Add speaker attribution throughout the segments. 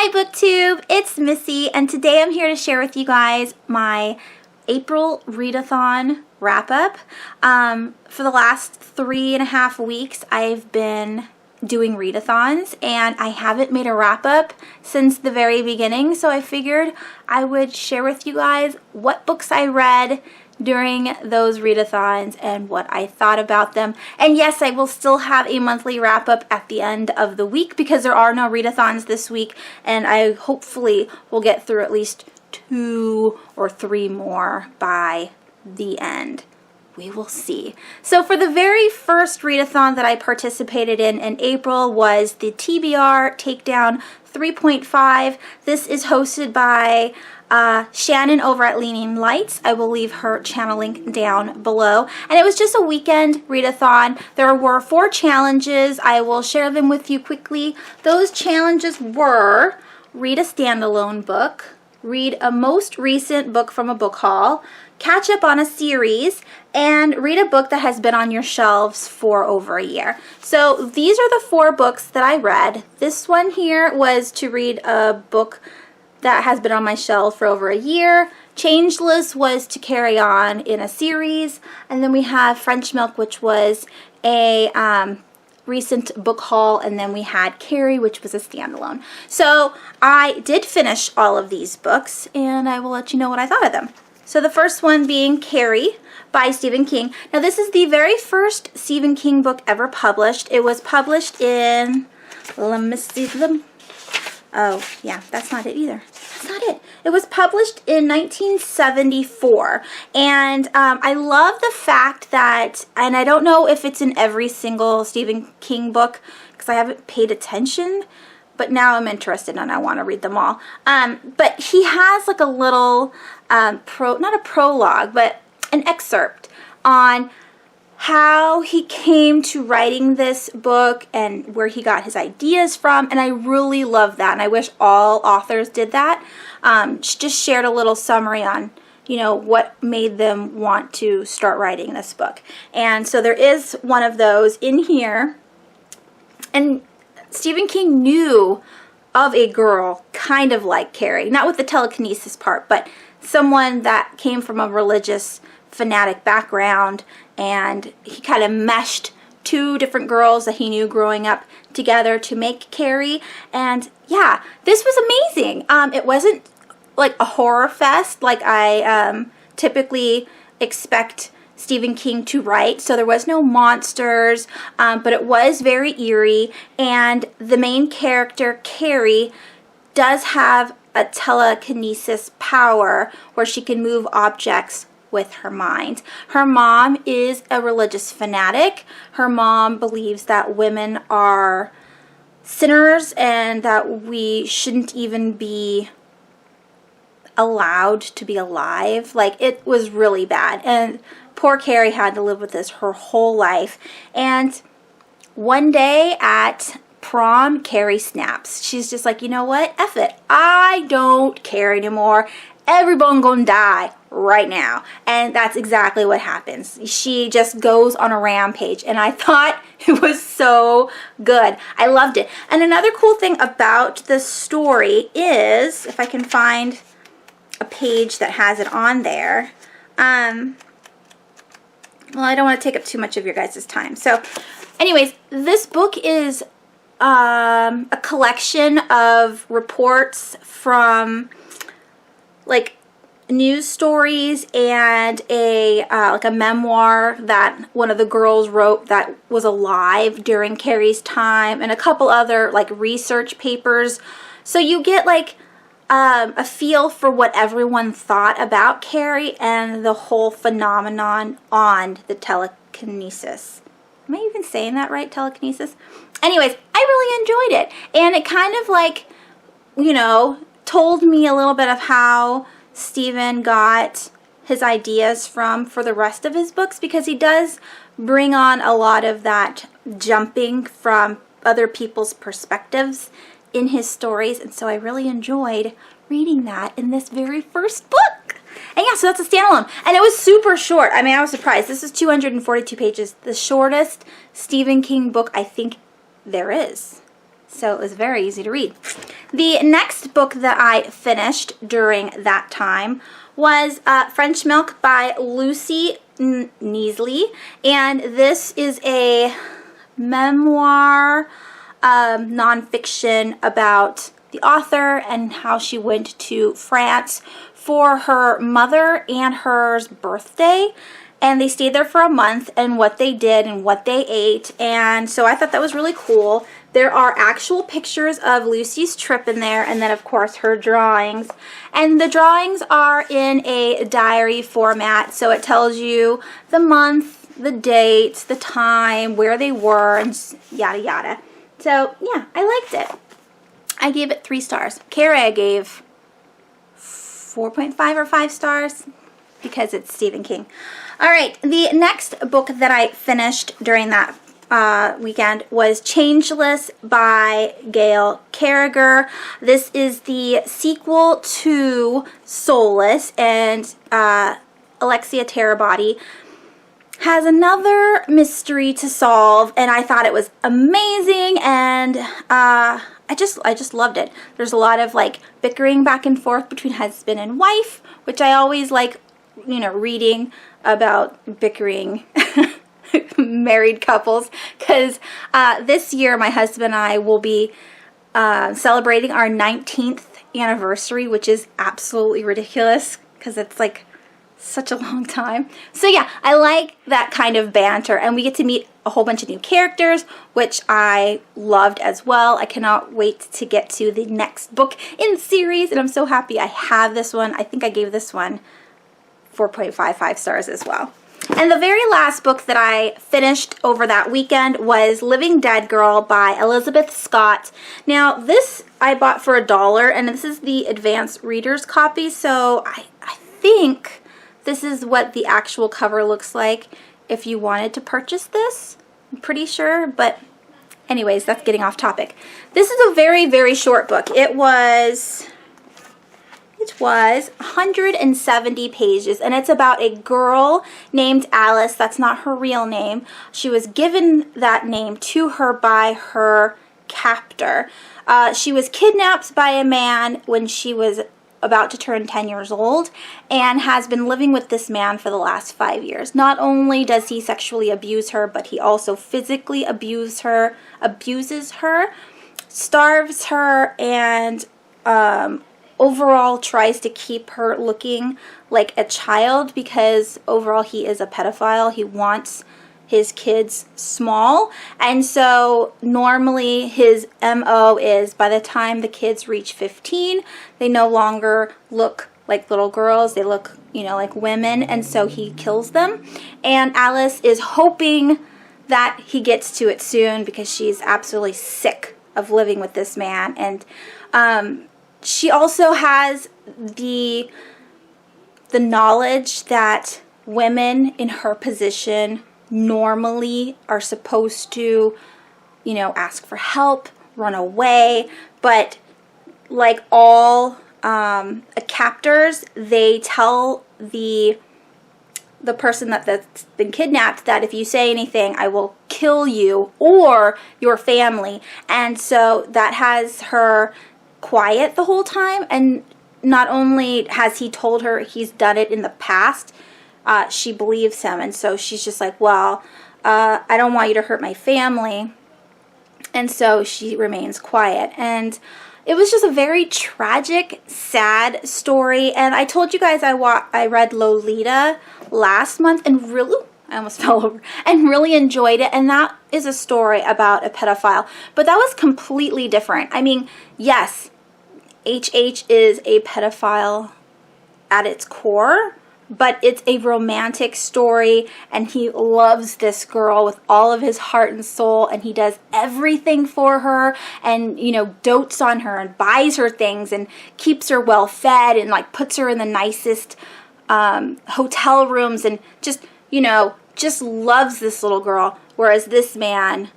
Speaker 1: Hi BookTube, it's Missy, and today I'm here to share with you guys my April readathon wrap-up. For the last 3.5 weeks I've been doing readathons, and I haven't made a wrap-up since the very beginning, so I figured I would share with you guys what books I read during those readathons and what I thought about them. And yes, I will still have a monthly wrap-up at the end of the week because there are no readathons this week, and I hopefully will get through at least 2 or 3 more by the end. We will see. So for the very first readathon that I participated in April was the TBR Takedown 3.5. This is hosted by Shannon over at Leaning Lights. I will leave her channel link down below. And it was just a weekend readathon. There were 4 challenges. I will share them with you quickly. Those challenges were: read a standalone book, read a most recent book from a book haul, catch up on a series, and read a book that has been on your shelves for over a year. So these are the 4 books that I read. This one here was to read a book that has been on my shelf for over a year. Changeless was to carry on in a series. And then we have French Milk, which was a recent book haul, and then we had Carrie, which was a standalone. So I did finish all of these books, and I will let you know what I thought of them. So the first one being Carrie by Stephen King. Now this is the very first Stephen King book ever published. It was published in, let me see them. Oh yeah, that's not it either. That's not it. It was published in 1974, and I love the fact that, and I don't know if it's in every single Stephen King book because I haven't paid attention, but now I'm interested and I want to read them all. But he has like a little, not a prologue, but an excerpt on how he came to writing this book and where he got his ideas from, and I really love that, and I wish all authors did that. Just shared a little summary on, you know, what made them want to start writing this book. And so there is one of those in here, and Stephen King knew of a girl kind of like Carrie, not with the telekinesis part, but someone that came from a religious fanatic background, and he kind of meshed 2 different girls that he knew growing up together to make Carrie. And yeah, this was amazing. It wasn't like a horror fest like I typically expect Stephen King to write, so there was no monsters, but it was very eerie, and the main character, Carrie, does have a telekinesis power where she can move objects with her mind. Her mom is a religious fanatic. Her mom believes that women are sinners and that we shouldn't even be allowed to be alive. Like, it was really bad, and poor Carrie had to live with this her whole life. And one day at prom, Carrie snaps. She's just like, you know what? F it. I don't care anymore. Everyone gonna die right now. And that's exactly what happens. She just goes on a rampage, and I thought it was so good. I loved it. And another cool thing about this story is, if I can find a page that has it on there, well, I don't want to take up too much of your guys' time. So anyways, this book is a collection of reports from like news stories and a like a memoir that one of the girls wrote that was alive during Carrie's time, and a couple other like research papers. So you get like a feel for what everyone thought about Carrie and the whole phenomenon on the telekinesis. Am I even saying that right? Telekinesis? Anyways, I really enjoyed it, and it kind of like, you know, told me a little bit of how Stephen got his ideas from for the rest of his books, because he does bring on a lot of that jumping from other people's perspectives in his stories, and so I really enjoyed reading that in this very first book. And yeah, so that's a standalone, and it was super short. I mean, I was surprised. This is 242 pages, the shortest Stephen King book I think there is. So it was very easy to read. The next book that I finished during that time was French Milk by Lucy Neasley, and this is a memoir, nonfiction about the author and how she went to France for her mother and her's birthday, and they stayed there for a month, and what they did and what they ate. And so I thought that was really cool. There are actual pictures of Lucy's trip in there, and then of course her drawings, and the drawings are in a diary format, so it tells you the month, the date, the time, where they were, and yada yada. So yeah, I liked it. I gave it 3 stars. Kara, I gave 4.5 or 5 stars because it's Stephen King. Alright, the next book that I finished during that weekend was Changeless by Gail Carriger. This is the sequel to Soulless, and Alexia Terabody has another mystery to solve, and I thought it was amazing, and I just loved it. There's a lot of like bickering back and forth between husband and wife, which I always like, you know, reading about bickering married couples, because this year my husband and I will be celebrating our 19th anniversary, which is absolutely ridiculous because it's like such a long time. So yeah, I like that kind of banter, and we get to meet a whole bunch of new characters, which I loved as well. I cannot wait to get to the next book in the series, and I'm so happy I have this one. I think I gave this one 4.55 stars as well. And the very last book that I finished over that weekend was Living Dead Girl by Elizabeth Scott. Now this I bought for $1, and this is the advanced reader's copy, so I think this is what the actual cover looks like if you wanted to purchase this. I'm pretty sure, but anyways, that's getting off topic. This is a very, very short book. It was 170 pages, and it's about a girl named Alice. That's not her real name. She was given that name to her by her captor. She was kidnapped by a man when she was about to turn 10 years old, and has been living with this man for the last 5 years. Not only does he sexually abuse her, but he also physically abuses her, starves her, and overall tries to keep her looking like a child, because overall he is a pedophile. He wants his kids small, and so normally his MO is by the time the kids reach 15, they no longer look like little girls, they look, you know, like women, and so he kills them. And Alice is hoping that he gets to it soon because she's absolutely sick of living with this man. And she also has the knowledge that women in her position normally are supposed to, you know, ask for help, run away, but like all captors, they tell the person that's been kidnapped that if you say anything, I will kill you or your family. And so that has her quiet the whole time, and not only has he told her he's done it in the past, she believes him, and so she's just like, well, I don't want you to hurt my family, and so she remains quiet. And it was just a very tragic, sad story, and I told you guys I read Lolita last month, and really, I almost fell over, and really enjoyed it, and that is a story about a pedophile, but that was completely different. I mean, yes, HH is a pedophile at its core, but it's a romantic story, and he loves this girl with all of his heart and soul, and he does everything for her, and, you know, dotes on her and buys her things and keeps her well fed and like puts her in the nicest hotel rooms, and just, you know, just loves this little girl, whereas this man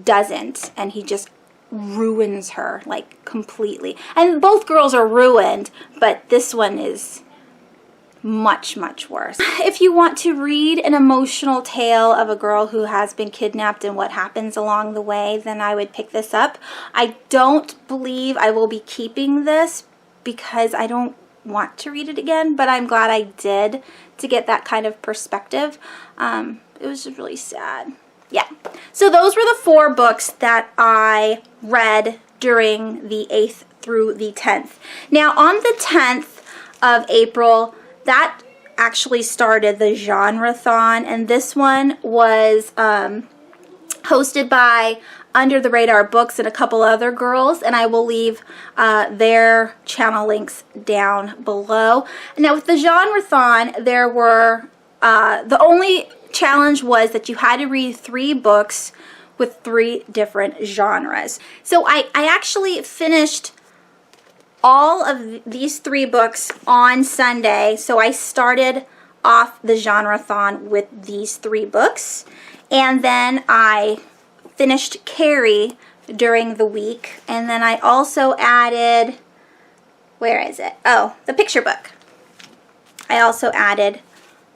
Speaker 1: doesn't, and he just ruins her like completely. And both girls are ruined, but this one is much, much worse. If you want to read an emotional tale of a girl who has been kidnapped and what happens along the way, then I would pick this up. I don't believe I will be keeping this because I don't want to read it again, but I'm glad I did to get that kind of perspective. It was just really sad. Yeah. So those were the 4 books that I read during the 8th through the 10th. Now on the 10th of April, that actually started the Genrethon, and this one was hosted by Under the Radar Books and a couple other girls, and I will leave their channel links down below. Now with the Genrethon, there were, the only challenge was that you had to read 3 books with 3 different genres. So I actually finished all of these 3 books on Sunday, so I started off the Genrethon with these 3 books, and then I finished Carrie during the week, and then I also added, where is it? Oh, the picture book. I also added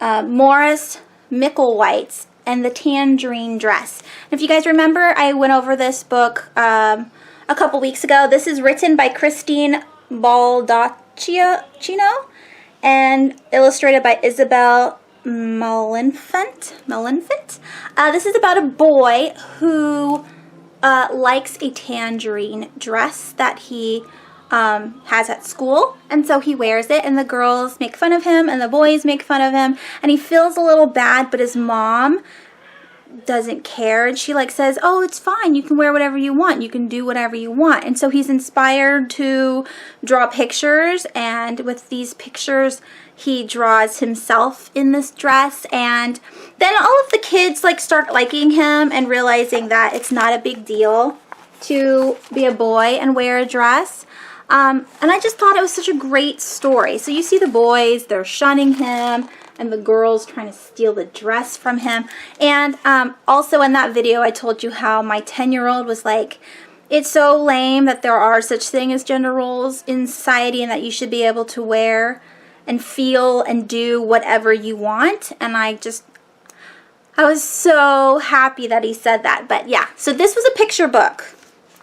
Speaker 1: Morris Micklewhite's and the Tangerine Dress. And if you guys remember, I went over this book a couple weeks ago. This is written by Christine Baldaccio and illustrated by Isabel Malenfant. This is about a boy who likes a tangerine dress that he has at school, and so he wears it, and the girls make fun of him and the boys make fun of him, and he feels a little bad, but his mom doesn't care, and she like says, oh, it's fine, you can wear whatever you want, you can do whatever you want. And so he's inspired to draw pictures, and with these pictures he draws himself in this dress, and then all of the kids like start liking him and realizing that it's not a big deal to be a boy and wear a dress. And I just thought it was such a great story. So you see the boys, they're shunning him, and the girls trying to steal the dress from him. And also in that video, I told you how my 10-year-old was like, it's so lame that there are such things as gender roles in society and that you should be able to wear and feel and do whatever you want. And I was so happy that he said that. But yeah, so this was a picture book.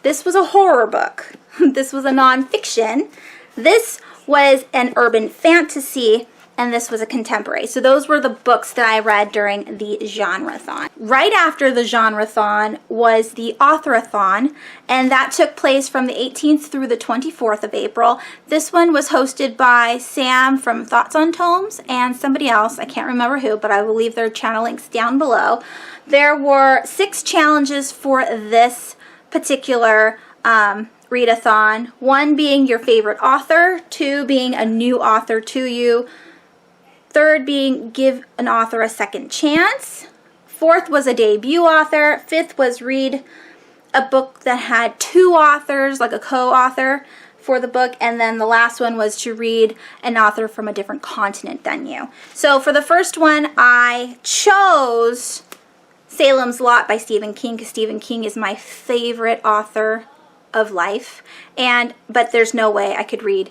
Speaker 1: This was a horror book. This was a nonfiction. This was an urban fantasy, and this was a contemporary. So those were the books that I read during the Genrethon. Right after the Genrethon was the Authorathon, and that took place from the 18th through the 24th of April. This one was hosted by Sam from Thoughts on Tomes and somebody else. I can't remember who, but I will leave their channel links down below. There were 6 challenges for this particular read-a-thon. 1 being your favorite author, 2 being a new author to you, 3rd being give an author a second chance, 4th was a debut author, 5th was read a book that had 2 authors, like a co-author for the book, and then the last one was to read an author from a different continent than you. So for the first one, I chose Salem's Lot by Stephen King, because Stephen King is my favorite author of life, but there's no way I could read,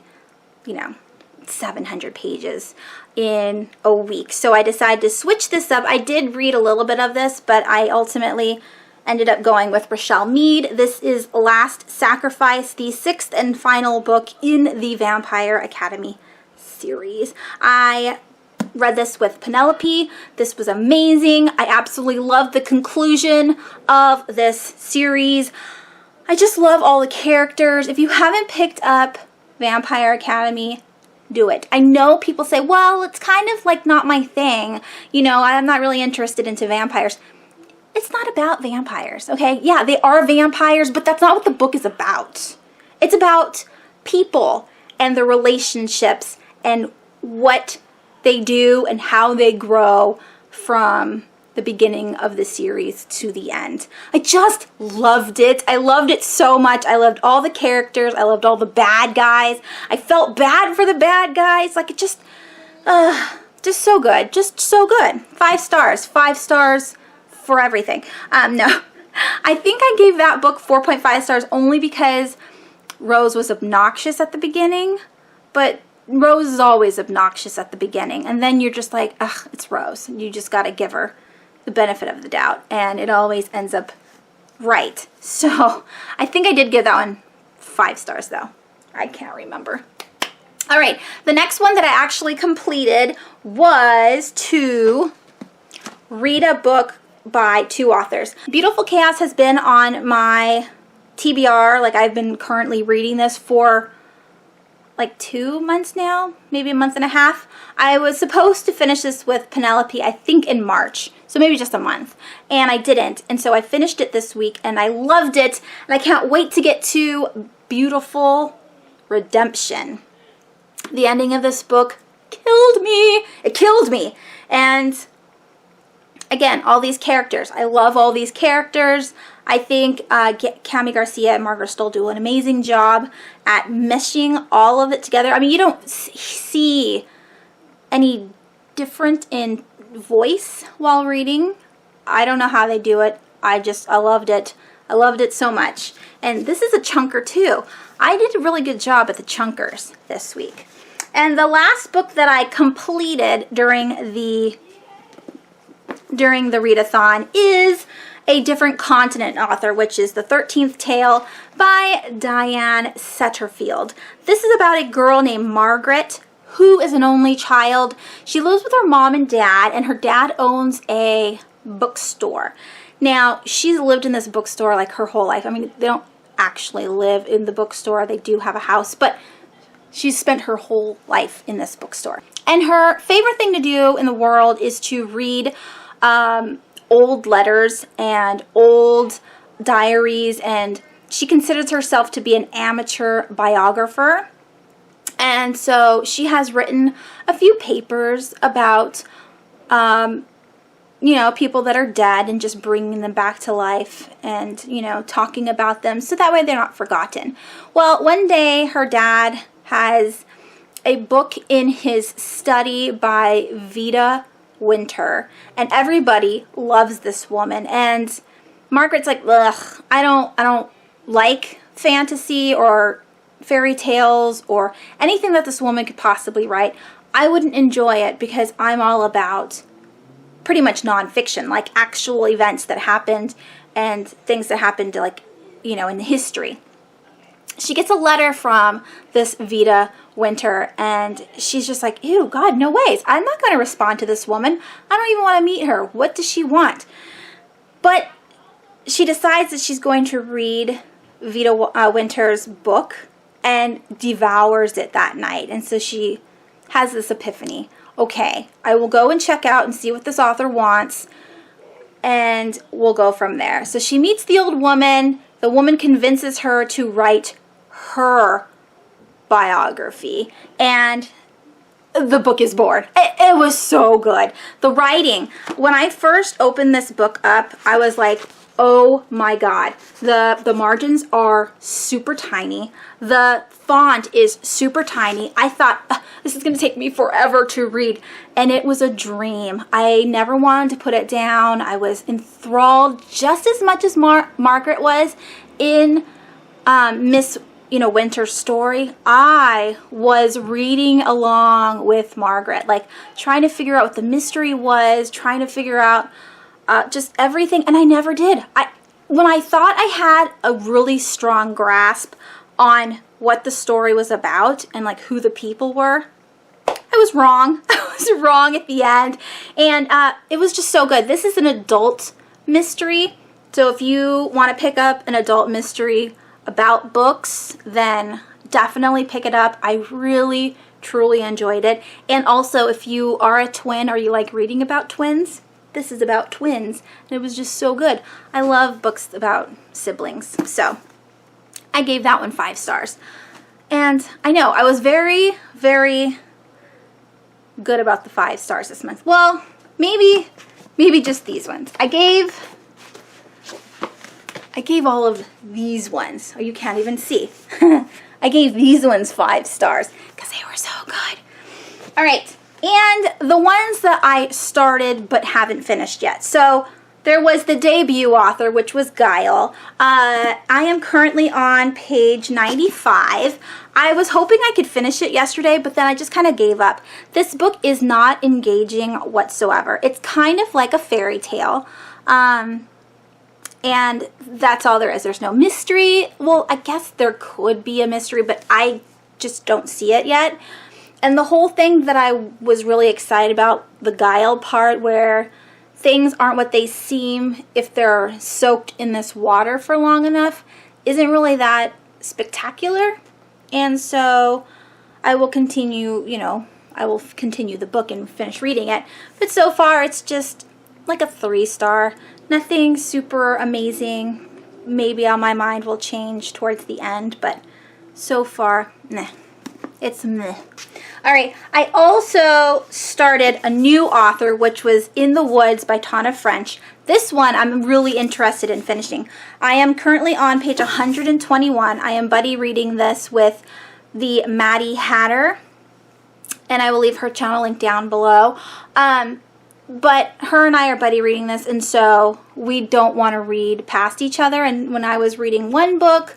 Speaker 1: 700 pages in a week. So I decided to switch this up. I did read a little bit of this, but I ultimately ended up going with Rochelle Mead. This is Last Sacrifice, the 6th and final book in the Vampire Academy series. I read this with Penelope. This was amazing. I absolutely loved the conclusion of this series. I just love all the characters. If you haven't picked up Vampire Academy, do it. I know people say, well, it's kind of like not my thing. I'm not really interested into vampires. It's not about vampires, okay? Yeah, they are vampires, but that's not what the book is about. It's about people and their relationships and what they do and how they grow from the beginning of the series to the end. I just loved it. I loved it so much. I loved all the characters. I loved all the bad guys. I felt bad for the bad guys. Like, it just so good. Just so good. 5 stars. 5 stars for everything. No, I think I gave that book 4.5 stars only because Rose was obnoxious at the beginning, but Rose is always obnoxious at the beginning, and then you're just like, ugh, it's Rose. You just got to give her the benefit of the doubt, and it always ends up right. So I think I did give that one 5 stars, though. I can't remember. All right, the next one that I actually completed was to read a book by 2 authors. Beautiful Chaos has been on my TBR. Like, I've been currently reading this for like 2 months now, maybe a month and a half. I was supposed to finish this with Penelope, I think in March, so maybe just a month, and I didn't, and so I finished it this week, and I loved it, and I can't wait to get to Beautiful Redemption. The ending of this book killed me. It killed me. And again, all these characters. I love all these characters. I think Cami Garcia and Margaret Stoll do an amazing job at meshing all of it together. I mean, you don't see any different in voice while reading. I don't know how they do it. I loved it. I loved it so much. And this is a chunker too. I did a really good job at the chunkers this week. And the last book that I completed during the readathon is a different continent author, which is The 13th Tale by Diane Setterfield. This is about a girl named Margaret who is an only child. She lives with her mom and dad, and her dad owns a bookstore. Now, she's lived in this bookstore like her whole life. I mean, they don't actually live in the bookstore. They do have a house, but she's spent her whole life in this bookstore. And her favorite thing to do in the world is to read old letters and old diaries, and she considers herself to be an amateur biographer. And so she has written a few papers about, you know, people that are dead and just bringing them back to life and, you know, talking about them so that way they're not forgotten. Well, one day her dad has a book in his study by Vida Winter, and everybody loves this woman, and Margaret's like, ugh, I don't like fantasy or fairy tales or anything that this woman could possibly write. I wouldn't enjoy it because I'm all about pretty much nonfiction, like actual events that happened and things that happened, like, you know, in history. She gets a letter from this Vida Winter, and she's just like, ew, God, no ways. I'm not going to respond to this woman. I don't even want to meet her. What does she want? But she decides that she's going to read Vida Winter's book and devours it that night. And so she has this epiphany. Okay, I will go and check out and see what this author wants, and we'll go from there. So she meets the old woman. The woman convinces her to write her biography, and the book is born. It was so good. The writing, when I first opened this book up, I was like, oh my God. The margins are super tiny. The font is super tiny. I thought, this is going to take me forever to read, and it was a dream. I never wanted to put it down. I was enthralled just as much as Margaret was in Miss Winter's story. I was reading along with Margaret, like trying to figure out what the mystery was, trying to figure out just everything, and I never did. When I thought I had a really strong grasp on what the story was about and like who the people were, I was wrong. I was wrong at the end, and it was just so good. This is an adult mystery, so if you want to pick up an adult mystery about books, then definitely pick it up. I really, truly enjoyed it. And also, if you are a twin or you like reading about twins, this is about twins, and it was just so good. I love books about siblings, so I gave that one 5 stars. And I know I was very, very good about the 5 stars this month. Well, maybe just these ones. I gave all of these ones. Oh, you can't even see. I gave these ones 5 stars because they were so good. All right, and the ones that I started but haven't finished yet. So there was the debut author, which was Guile. I am currently on page 95. I was hoping I could finish it yesterday, but then I just kind of gave up. This book is not engaging whatsoever. It's kind of like a fairy tale. And that's all there is. There's no mystery. Well, I guess there could be a mystery, but I just don't see it yet. And the whole thing that I was really excited about, the Guile part, where things aren't what they seem if they're soaked in this water for long enough, isn't really that spectacular. And so I will continue, I will continue the book and finish reading it. But so far it's just like a 3-star. Nothing super amazing. Maybe my mind will change towards the end, but so far, nah. It's meh. Alright, I also started a new author, which was In the Woods by Tana French. This one I'm really interested in finishing. I am currently on page 121. I am buddy reading this with the Maddie Hatter, and I will leave her channel link down below. But her and I are buddy reading this, and so we don't want to read past each other. And when I was reading one book,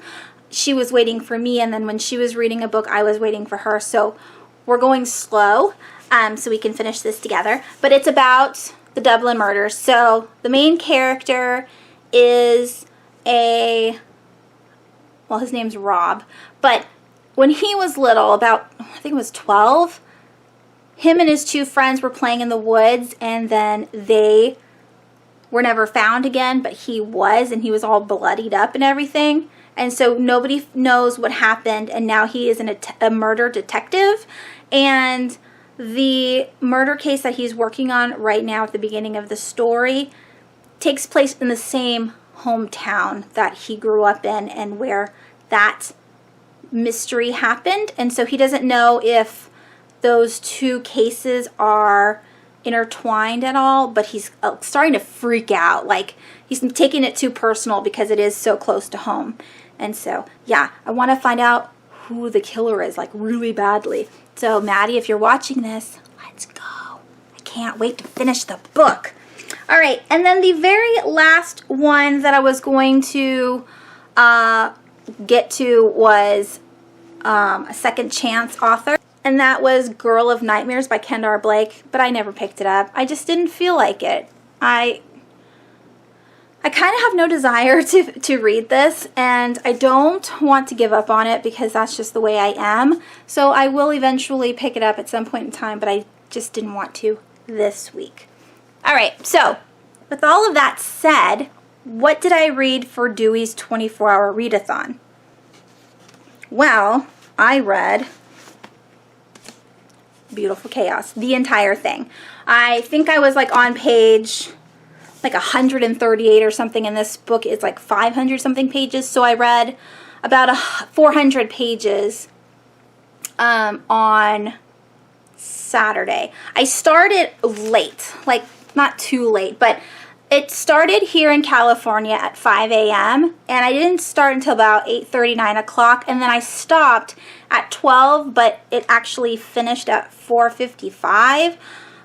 Speaker 1: she was waiting for me, and then when she was reading a book, I was waiting for her. So we're going slow so we can finish this together. But it's about the Dublin murders. So the main character is his name's Rob. But when he was little, about, I think it was 12, him and his 2 friends were playing in the woods, and then they were never found again, but he was, and he was all bloodied up and everything. And so nobody knows what happened, and now he is a murder detective. And the murder case that he's working on right now at the beginning of the story takes place in the same hometown that he grew up in and where that mystery happened. And so he doesn't know if those 2 cases are intertwined at all, but he's starting to freak out. Like, he's taking it too personal because it is so close to home. And so, yeah, I want to find out who the killer is, like, really badly. So, Maddie, if you're watching this, let's go. I can't wait to finish the book. All right, and then the very last one that I was going to get to was a second chance author, and that was Girl of Nightmares by Kendar Blake, but I never picked it up. I just didn't feel like it. I kind of have no desire to read this, and I don't want to give up on it because that's just the way I am. So I will eventually pick it up at some point in time, but I just didn't want to this week. Alright, so with all of that said, what did I read for Dewey's 24-hour readathon? Well, I read Beautiful Chaos, the entire thing. I think I was like on page like 138 or something, and this book is like 500 something pages, so I read about 400 pages on Saturday. I started late, like not too late, but it started here in California at 5 a.m. and I didn't start until about 8:30, 9 o'clock, and then I stopped at 12, but it actually finished at 4:55,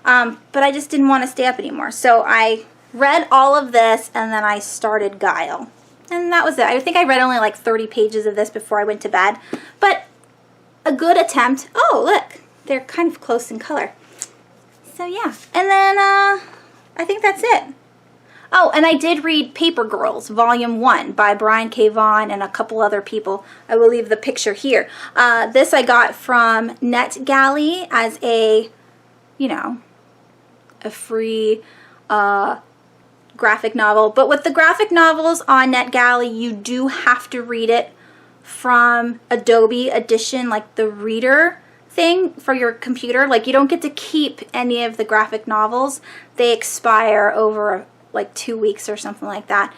Speaker 1: but I just didn't want to stay up anymore, so I read all of this, and then I started Guile. And that was it. I think I read only like 30 pages of this before I went to bed. But a good attempt. Oh, look. They're kind of close in color. So, yeah. And then I think that's it. Oh, and I did read Paper Girls, Volume 1 by Brian K. Vaughan and a couple other people. I will leave the picture here. This I got from NetGalley as a free graphic novel. But with the graphic novels on NetGalley, you do have to read it from Adobe Edition, like the reader thing for your computer. Like, you don't get to keep any of the graphic novels. They expire over like 2 weeks or something like that.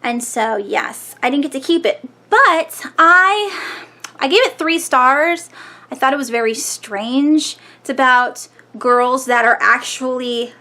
Speaker 1: And so, yes, I didn't get to keep it. But I gave it 3 stars. I thought it was very strange. It's about girls that are actually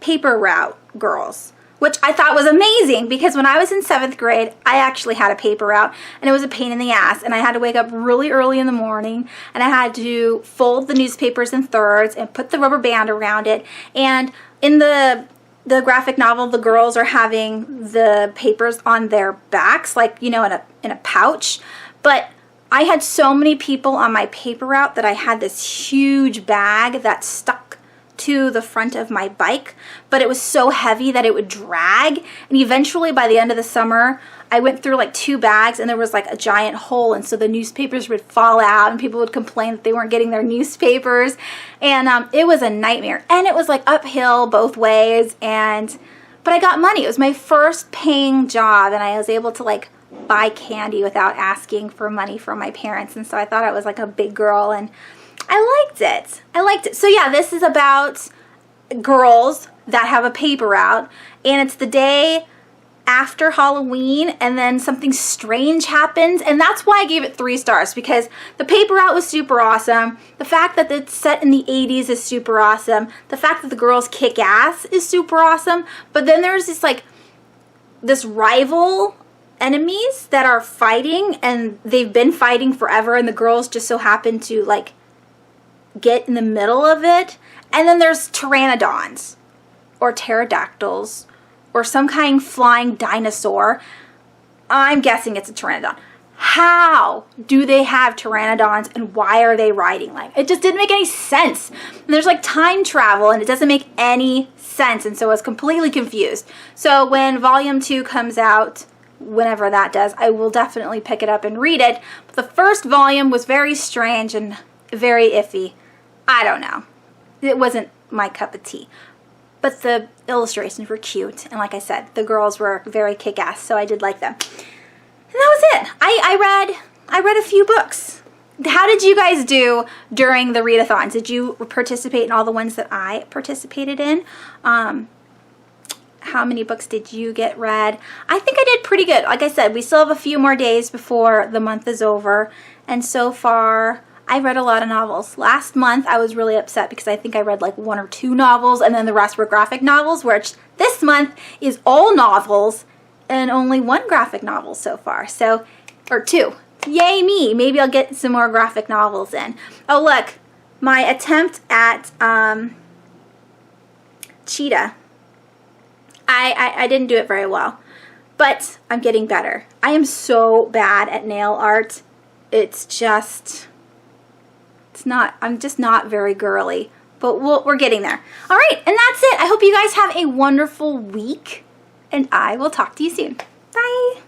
Speaker 1: paper route girls, which I thought was amazing because when I was in 7th grade, I actually had a paper route, and it was a pain in the ass, and I had to wake up really early in the morning, and I had to fold the newspapers in thirds and put the rubber band around it, and in the the graphic novel, the girls are having the papers on their backs, like, you know, in a pouch. But I had so many people on my paper route that I had this huge bag that stuck to the front of my bike, but it was so heavy that it would drag. And eventually by the end of the summer, I went through like 2 bags and there was like a giant hole, and so the newspapers would fall out and people would complain that they weren't getting their newspapers, and it was a nightmare. And it was like uphill both ways, but I got money. It was my first paying job, and I was able to like buy candy without asking for money from my parents, and so I thought I was like a big girl, and I liked it. I liked it. So yeah, this is about girls that have a paper route, and it's the day after Halloween, and then something strange happens, and that's why I gave it 3 stars, because the paper route was super awesome. The fact that it's set in the 80s is super awesome. The fact that the girls kick ass is super awesome. But then there's this rival enemies that are fighting, and they've been fighting forever, and the girls just so happen to like get in the middle of it. And then there's pteranodons or pterodactyls or some kind of flying dinosaur. I'm guessing it's a pteranodon. How do they have pteranodons, and why are they riding like? It just didn't make any sense. And there's like time travel, and it doesn't make any sense, and so I was completely confused. So when volume 2 comes out, whenever that does, I will definitely pick it up and read it. But the first volume was very strange and very iffy. I don't know. It wasn't my cup of tea. But the illustrations were cute, and like I said, the girls were very kick-ass, so I did like them. And that was it. I read a few books. How did you guys do during the readathons? Did you participate in all the ones that I participated in? How many books did you get read? I think I did pretty good. Like I said, we still have a few more days before the month is over, and so far I read a lot of novels. Last month I was really upset because I think I read like 1 or 2 novels, and then the rest were graphic novels, which this month is all novels and only 1 graphic novel so far. So, or 2. Yay me! Maybe I'll get some more graphic novels in. Oh look, my attempt at Cheetah. I didn't do it very well, but I'm getting better. I am so bad at nail art. It's just... I'm just not very girly, but we're getting there. All right, and that's it. I hope you guys have a wonderful week, and I will talk to you soon.